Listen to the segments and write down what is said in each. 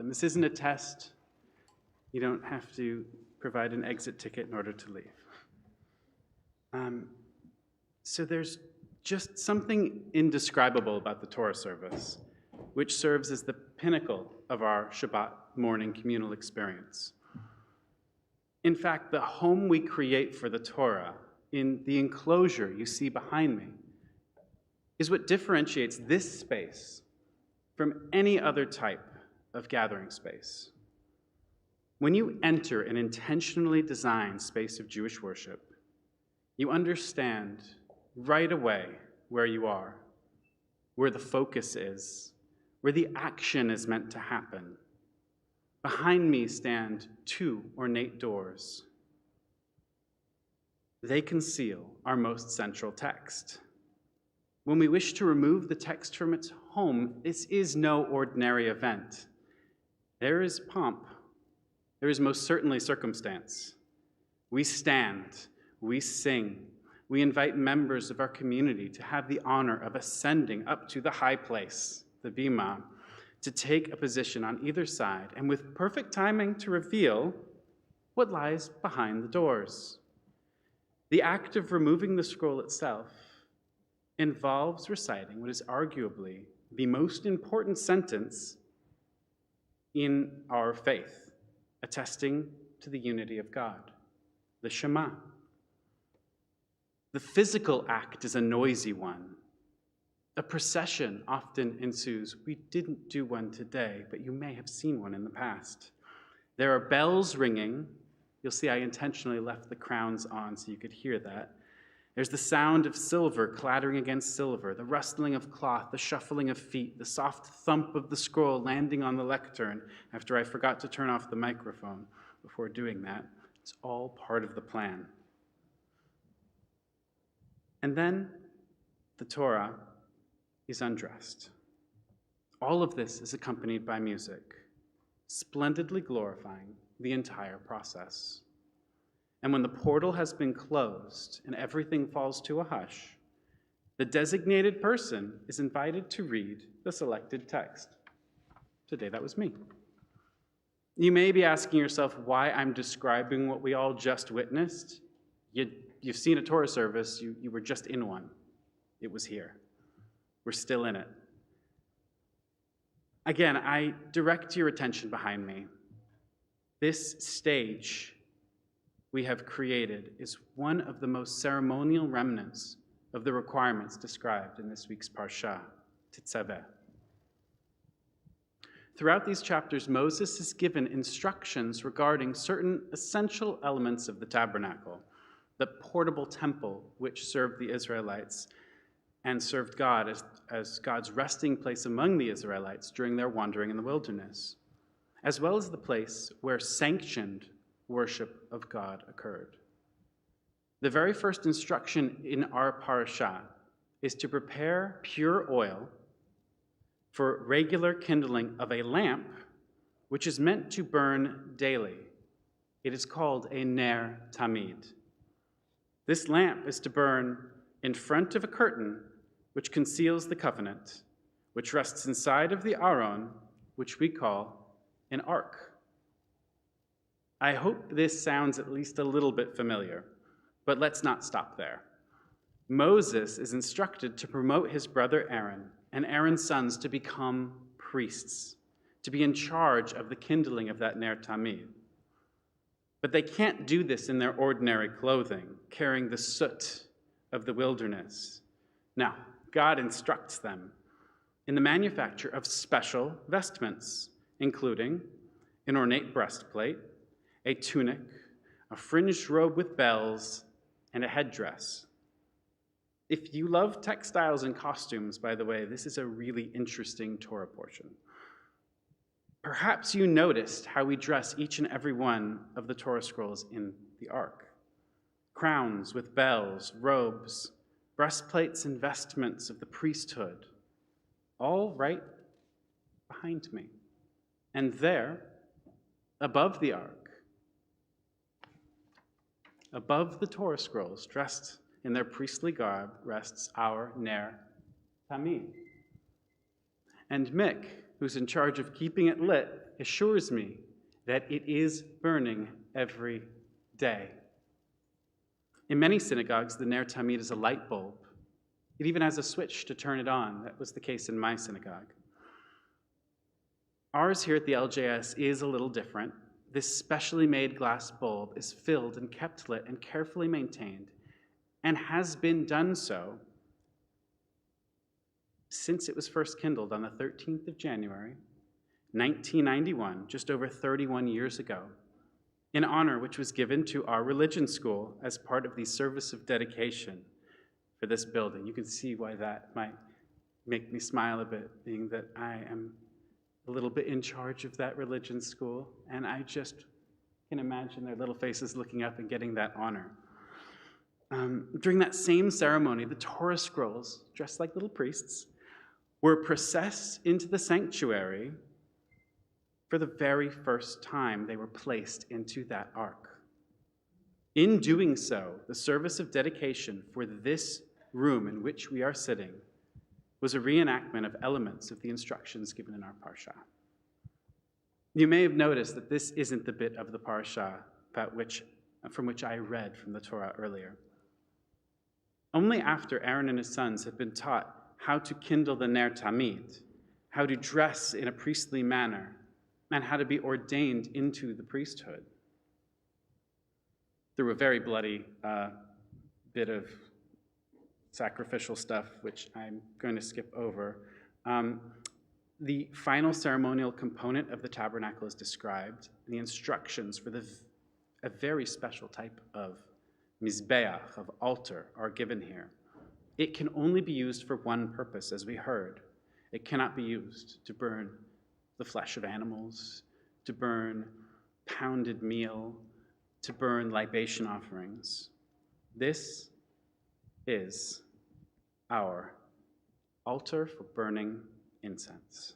This isn't a test. You don't have to provide an exit ticket in order to leave. So there's just something indescribable about the Torah service, which serves as the pinnacle of our Shabbat morning communal experience. In fact, the home we create for the Torah, in the enclosure you see behind me, is what differentiates this space from any other type of gathering space. When you enter an intentionally designed space of Jewish worship, you understand right away where you are, where the focus is, where the action is meant to happen. Behind me stand 2 ornate doors. They conceal our most central text. When we wish to remove the text from its home, this is no ordinary event. There is pomp. There is most certainly circumstance. We stand, we sing, we invite members of our community to have the honor of ascending up to the high place, the bima, to take a position on either side, and with perfect timing to reveal what lies behind the doors. The act of removing the scroll itself involves reciting what is arguably the most important sentence in our faith, attesting to the unity of God, the Shema. The physical act is a noisy one. A procession often ensues. We didn't do one today, but you may have seen one in the past. There are bells ringing. You'll see I intentionally left the crowns on so you could hear that. There's the sound of silver clattering against silver, the rustling of cloth, the shuffling of feet, the soft thump of the scroll landing on the lectern after I forgot to turn off the microphone before doing that. It's all part of the plan. And then the Torah is undressed. All of this is accompanied by music, splendidly glorifying the entire process. And when the portal has been closed and everything falls to a hush, the designated person is invited to read the selected text. Today, that was me. You may be asking yourself why I'm describing what we all just witnessed. You've seen a Torah service, you were just in one. It was here. We're still in it. Again, I direct your attention behind me. This stage we have created is one of the most ceremonial remnants of the requirements described in this week's Parsha, Tetzaveh. Throughout these chapters, Moses is given instructions regarding certain essential elements of the tabernacle, the portable temple which served the Israelites and served God as God's resting place among the Israelites during their wandering in the wilderness, as well as the place where sanctioned worship of God occurred. The very first instruction in our parasha is to prepare pure oil for regular kindling of a lamp which is meant to burn daily. It is called a ner tamid. This lamp is to burn in front of a curtain which conceals the covenant, which rests inside of the aron, which we call an ark. I hope this sounds at least a little bit familiar, but let's not stop there. Moses is instructed to promote his brother Aaron and Aaron's sons to become priests, to be in charge of the kindling of that ner tamid. But they can't do this in their ordinary clothing, carrying the soot of the wilderness. Now, God instructs them in the manufacture of special vestments, including an ornate breastplate, a tunic, a fringed robe with bells, and a headdress. If you love textiles and costumes, by the way, this is a really interesting Torah portion. Perhaps you noticed how we dress each and every one of the Torah scrolls in the ark. Crowns with bells, robes, breastplates and vestments of the priesthood, all right behind me. And there, above the ark, above the Torah scrolls, dressed in their priestly garb, rests our ner tamid. And Mick, who's in charge of keeping it lit, assures me that it is burning every day. In many synagogues, the Ner Tamid is a light bulb. It even has a switch to turn it on. That was the case in my synagogue. Ours here at the LJS is a little different. This specially made glass bulb is filled and kept lit and carefully maintained, and has been done so since it was first kindled on the 13th of January, 1991, just over 31 years ago, in honor which was given to our religion school as part of the service of dedication for this building. You can see why that might make me smile a bit, being that I am a little bit in charge of that religion school, and I just can imagine their little faces looking up and getting that honor. During that same ceremony, the Torah scrolls, dressed like little priests, were processed into the sanctuary. For the very first time, they were placed into that ark. In doing so, the service of dedication for this room in which we are sitting was a reenactment of elements of the instructions given in our parsha. You may have noticed that this isn't the bit of the parsha from which I read from the Torah earlier. Only after Aaron and his sons had been taught how to kindle the Ner Tamid, how to dress in a priestly manner, and how to be ordained into the priesthood, through a very bloody bit of sacrificial stuff, which I'm going to skip over. The final ceremonial component of the tabernacle is described, and the instructions for a very special type of mizbeach, of altar, are given here. It can only be used for one purpose, as we heard. It cannot be used to burn the flesh of animals, to burn pounded meal, to burn libation offerings. This is our altar for burning incense.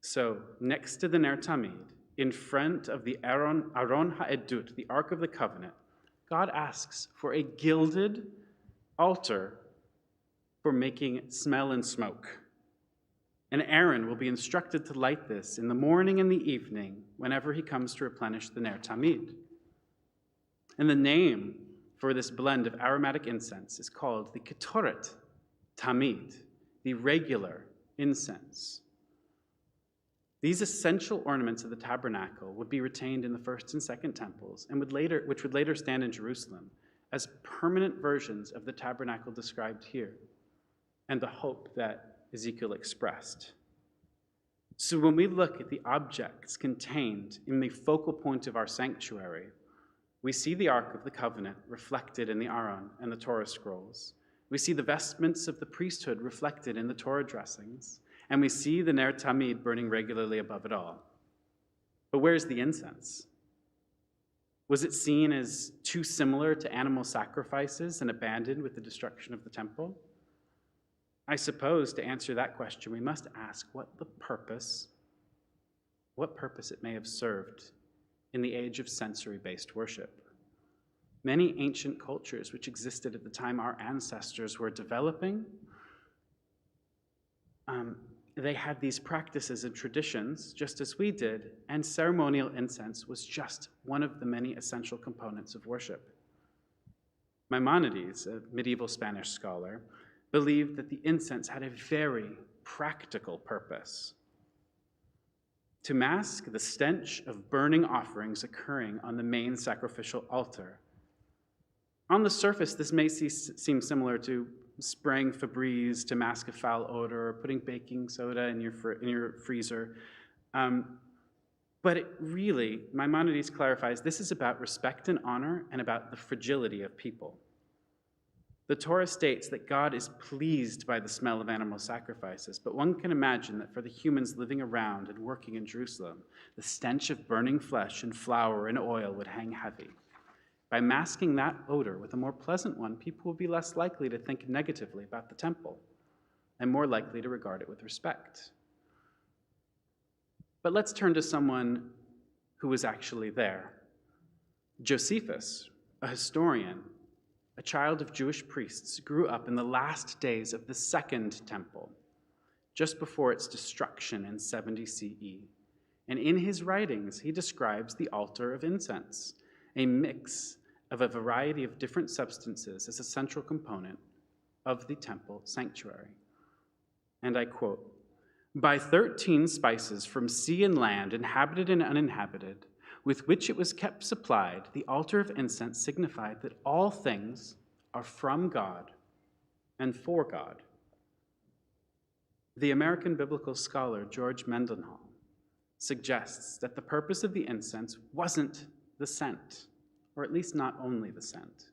So, next to the Ner Tamid, in front of the Aron HaEdut, the Ark of the Covenant, God asks for a gilded altar for making smell and smoke. And Aaron will be instructed to light this in the morning and the evening whenever he comes to replenish the Ner Tamid. And the name for this blend of aromatic incense is called the Ketoret Tamid, the regular incense. These essential ornaments of the tabernacle would be retained in the first and second temples, and which would later stand in Jerusalem as permanent versions of the tabernacle described here, and the hope that Ezekiel expressed. So when we look at the objects contained in the focal point of our sanctuary, we see the Ark of the Covenant reflected in the Aron and the Torah scrolls. We see the vestments of the priesthood reflected in the Torah dressings, and we see the Ner Tamid burning regularly above it all. But where's the incense? Was it seen as too similar to animal sacrifices and abandoned with the destruction of the temple? I suppose to answer that question, we must ask what purpose it may have served in the age of sensory-based worship. Many ancient cultures which existed at the time our ancestors were developing, they had these practices and traditions just as we did, and ceremonial incense was just one of the many essential components of worship. Maimonides, a medieval Spanish scholar, believed that the incense had a very practical purpose: to mask the stench of burning offerings occurring on the main sacrificial altar. On the surface, this may seem similar to spraying Febreze to mask a foul odor, or putting baking soda in your freezer. But it really, Maimonides clarifies, this is about respect and honor and about the fragility of people. The Torah states that God is pleased by the smell of animal sacrifices, but one can imagine that for the humans living around and working in Jerusalem, the stench of burning flesh and flour and oil would hang heavy. By masking that odor with a more pleasant one, people will be less likely to think negatively about the temple and more likely to regard it with respect. But let's turn to someone who was actually there. Josephus, a historian, a child of Jewish priests, grew up in the last days of the Second Temple. just before its destruction in 70 CE. And in his writings, he describes the altar of incense, a mix of a variety of different substances as a central component of the temple sanctuary. And I quote, "By 13 spices from sea and land, inhabited and uninhabited, with which it was kept supplied, the altar of incense signified that all things are from God and for God." The American biblical scholar George Mendenhall suggests that the purpose of the incense wasn't the scent, or at least not only the scent,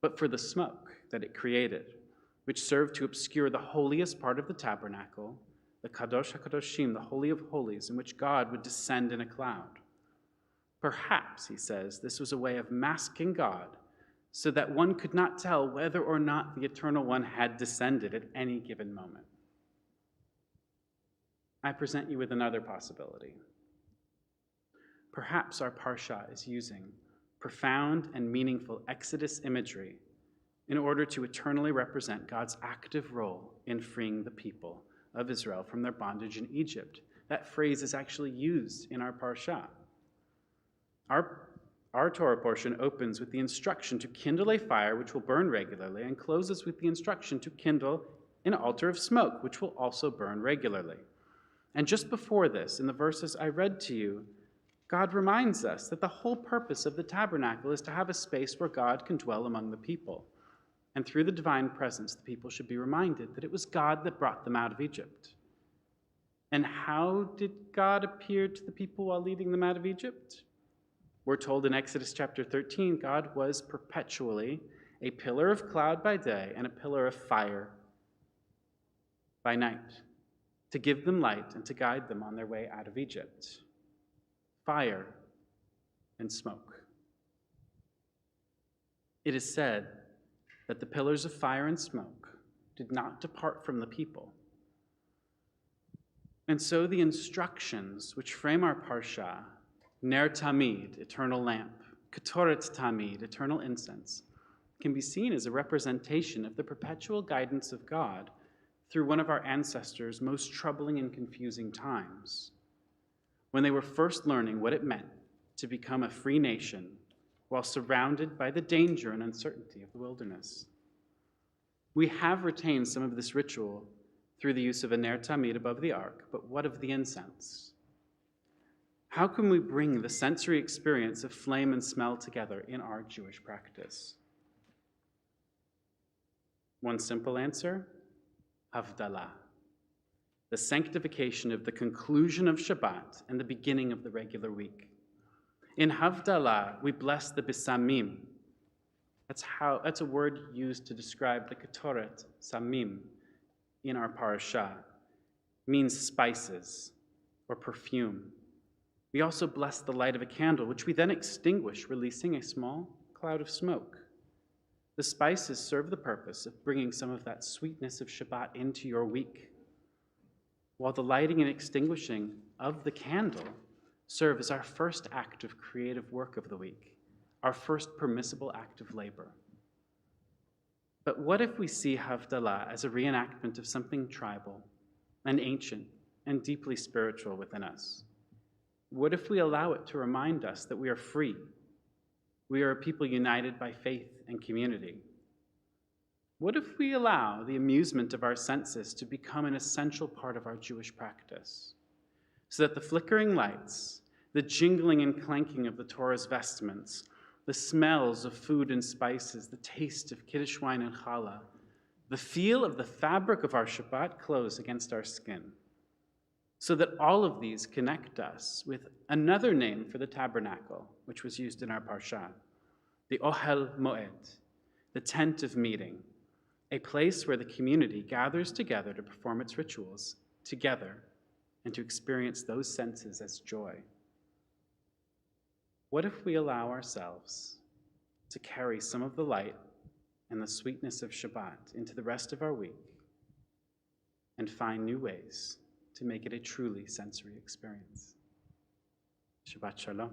but for the smoke that it created, which served to obscure the holiest part of the tabernacle, the Kadosh HaKadoshim, the Holy of Holies, in which God would descend in a cloud. Perhaps, he says, this was a way of masking God so that one could not tell whether or not the Eternal One had descended at any given moment. I present you with another possibility. Perhaps our Parsha is using profound and meaningful Exodus imagery in order to eternally represent God's active role in freeing the people of Israel from their bondage in Egypt. That phrase is actually used in our Parsha. Our Torah portion opens with the instruction to kindle a fire which will burn regularly and closes with the instruction to kindle an altar of smoke which will also burn regularly. And just before this, in the verses I read to you, God reminds us that the whole purpose of the tabernacle is to have a space where God can dwell among the people. And through the divine presence, the people should be reminded that it was God that brought them out of Egypt. And how did God appear to the people while leading them out of Egypt? We're told in Exodus chapter 13, God was perpetually a pillar of cloud by day and a pillar of fire by night, to give them light and to guide them on their way out of Egypt. Fire and smoke. It is said that the pillars of fire and smoke did not depart from the people. And so the instructions which frame our Parsha, Ner Tamid, eternal lamp, Ketoret Tamid, eternal incense, can be seen as a representation of the perpetual guidance of God through one of our ancestors' most troubling and confusing times, when they were first learning what it meant to become a free nation while surrounded by the danger and uncertainty of the wilderness. We have retained some of this ritual through the use of a Ner Tamid above the ark, but what of the incense? How can we bring the sensory experience of flame and smell together in our Jewish practice? One simple answer: Havdalah, the sanctification of the conclusion of Shabbat and the beginning of the regular week. In Havdalah, we bless the Bisamim. That's a word used to describe the Ketoret, Samim, in our Parashah. It means spices or perfume. We also bless the light of a candle, which we then extinguish, releasing a small cloud of smoke. The spices serve the purpose of bringing some of that sweetness of Shabbat into your week, while the lighting and extinguishing of the candle serve as our first act of creative work of the week, our first permissible act of labor. But what if we see Havdalah as a reenactment of something tribal and ancient and deeply spiritual within us? What if we allow it to remind us that we are free? We are a people united by faith and community. What if we allow the amusement of our senses to become an essential part of our Jewish practice, so that the flickering lights, the jingling and clanking of the Torah's vestments, the smells of food and spices, the taste of Kiddush wine and challah, the feel of the fabric of our Shabbat clothes against our skin, so that all of these connect us with another name for the tabernacle, which was used in our Parsha, the Ohel Moed, the tent of meeting, a place where the community gathers together to perform its rituals together and to experience those senses as joy. What if we allow ourselves to carry some of the light and the sweetness of Shabbat into the rest of our week and find new ways to make it a truly sensory experience? Shabbat Shalom.